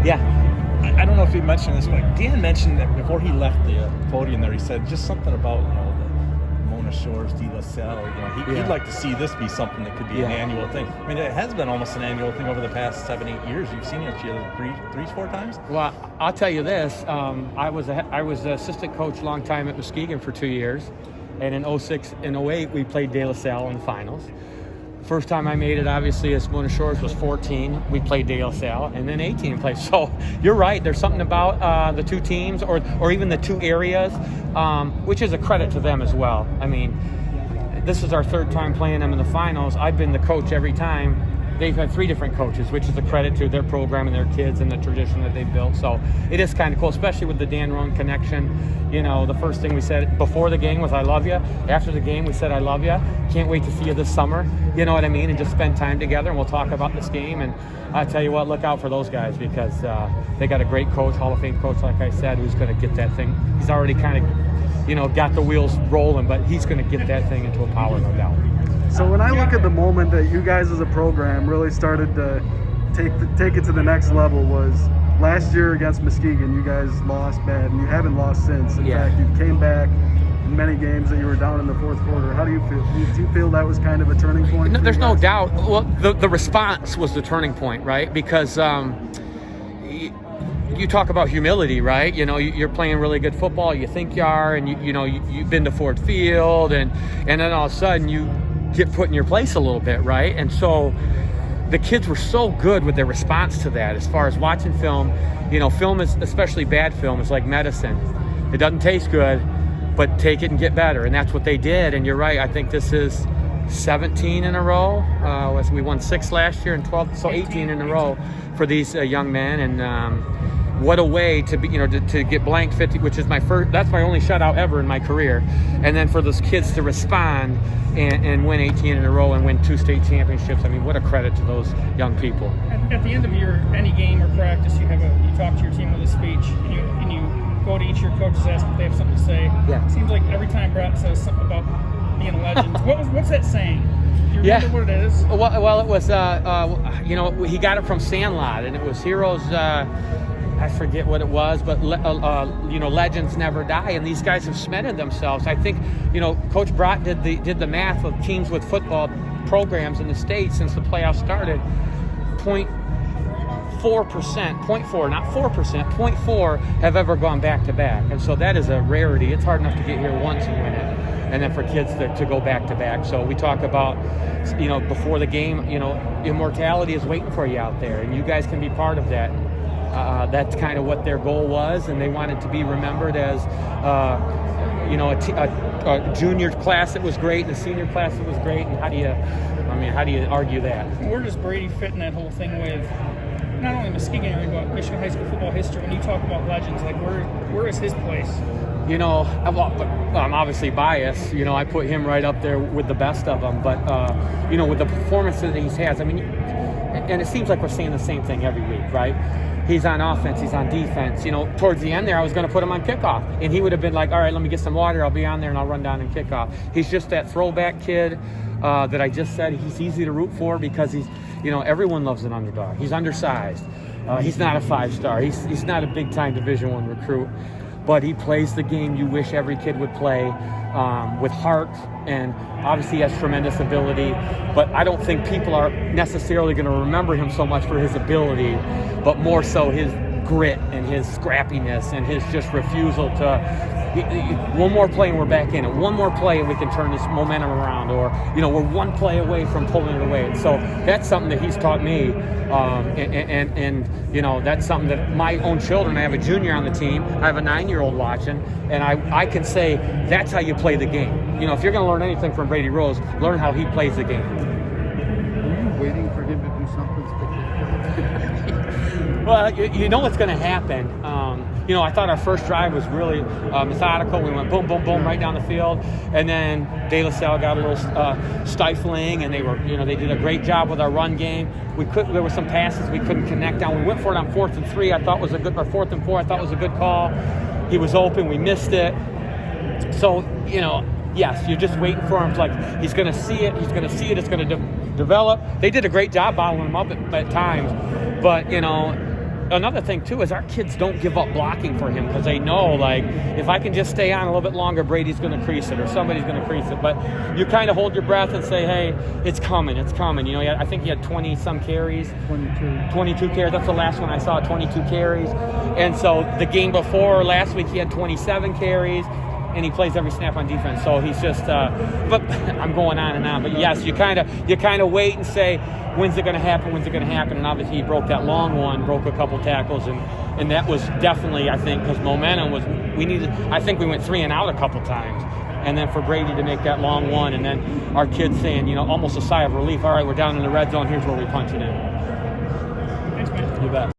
Yeah. I don't know if he mentioned this, but Dan mentioned that before he left the podium there, he said just something about the Mona Shores, De La Salle. He'd like to see this be something that could be an annual thing. I mean, it has been almost an annual thing over the past 7-8 years. You've seen it three, 4 times. Well, I'll tell you this. I was an assistant coach a long time at Muskegon for 2 years, and in 06 and 08 we played De La Salle in the finals. First time I made it, obviously, as Mona Shores was 14. We played De La Salle, and then 18 played. So you're right. There's something about the two teams, or even the two areas, which is a credit to them as well. I mean, this is our third time playing them in the finals. I've been the coach every time. They've had 3 different coaches, which is a credit to their program and their kids and the tradition that they've built. So it is kind of cool, especially with the Dan Roan connection. The first thing we said before the game was, I love you. After the game, we said, I love you. Can't wait to see you this summer. You know what I mean? And just spend time together, and we'll talk about this game. And I tell you what, look out for those guys, because they got a great coach, Hall of Fame coach, like I said, who's going to get that thing. He's already kind of, got the wheels rolling, but he's going to get that thing into a power, no doubt. So when I look at the moment that you guys as a program really started to take it to the next level was last year against Muskegon. You guys lost bad, and you haven't lost since. In fact, you came back in many games that you were down in the fourth quarter. How do you feel? Do you feel that was kind of a turning point? No, there's no doubt. Well, the response was the turning point, right? Because you talk about humility, right? You're playing really good football. You think you are, and you've been to Ford Field, and then all of a sudden you get put in your place a little bit, right? And so the kids were so good with their response to that. As far as watching film, film is, especially bad film, is like medicine. It doesn't taste good, but take it and get better. And that's what they did. And you're right. I think this is 17 in a row. We won 6 last year and 12, so 18 in a row for these young men. And what a way to be, to get blank 50, which is that's my only shutout ever in my career. And then for those kids to respond and win 18 in a row and win 2 state championships. I mean, what a credit to those young people. At the end of any game or practice, you talk to your team with a speech, and you go to each of your coaches, ask if they have something to say. Yeah. It seems like every time Brett says something about being a legend, what's that saying? Do you remember what it is? Well, it was, he got it from Sandlot, and it was Heroes. I forget what it was, but legends never die, and these guys have cemented themselves. I think, Coach Brott did the math of teams with football programs in the state since the playoffs started. 0.4%, 0.4, not 4%, 0.4 have ever gone back to back, and so that is a rarity. It's hard enough to get here once and win it, and then for kids to go back to back. So we talk about, before the game, immortality is waiting for you out there, and you guys can be part of that. That's kind of what their goal was, and they wanted to be remembered as, a junior class that was great and a senior class that was great. And how do you argue that? Where does Brady fit in that whole thing with not only Muskegon area, but Michigan high school football history? When you talk about legends, like where is his place? I'm obviously biased. I put him right up there with the best of them. But, with the performances that he has, and it seems like we're saying the same thing every week, right? He's on offense, he's on defense. Towards the end there, I was going to put him on kickoff. And he would have been like, all right, let me get some water. I'll be on there and I'll run down and kick off. He's just that throwback kid that I just said he's easy to root for because he's, everyone loves an underdog. He's undersized. He's not a 5-star. He's not a big-time Division I recruit. But he plays the game you wish every kid would play with heart, and obviously he has tremendous ability. But I don't think people are necessarily going to remember him so much for his ability, but more so his grit and his scrappiness and his just refusal to one more play and we're back in it. One more play and we can turn this momentum around, or we're one play away from pulling it away. And so that's something that he's taught me, and that's something that my own children. I have a junior on the team. I have a 9-year-old watching, and I can say that's how you play the game. If you're going to learn anything from Brady Rose, learn how he plays the game. Are you waiting for him to do something spectacular? Well, you know what's going to happen. I thought our first drive was really methodical. We went boom, boom, boom right down the field, and then De La Salle got a little stifling, and they did a great job with our run game. There were some passes we couldn't connect on. We went for it on 4th and 3. I thought was a good, or 4th and 4. I thought was a good call. He was open. We missed it. So yes, you're just waiting for him to, like, he's going to see it. He's going to see it. It's going to develop. They did a great job bottling him up at times, but another thing too is our kids don't give up blocking for him because they know, like, if I can just stay on a little bit longer, Brady's going to crease it or somebody's going to crease it. But you kind of hold your breath and say, hey, it's coming. You know, I think he had 20-some carries. 22 carries. That's the last one I saw, 22 carries. And so the game before last week, he had 27 carries. And he plays every snap on defense, so he's just. But I'm going on and on. But yes, you kind of wait and say, when's it going to happen? When's it going to happen? And obviously, he broke that long one, broke a couple tackles, and that was definitely, I think, because momentum was. We needed. I think we went 3 and out a couple times, and then for Brady to make that long one, and then our kids saying, you know, almost a sigh of relief. All right, we're down in the red zone. Here's where we punch it in. Thanks, man. You bet.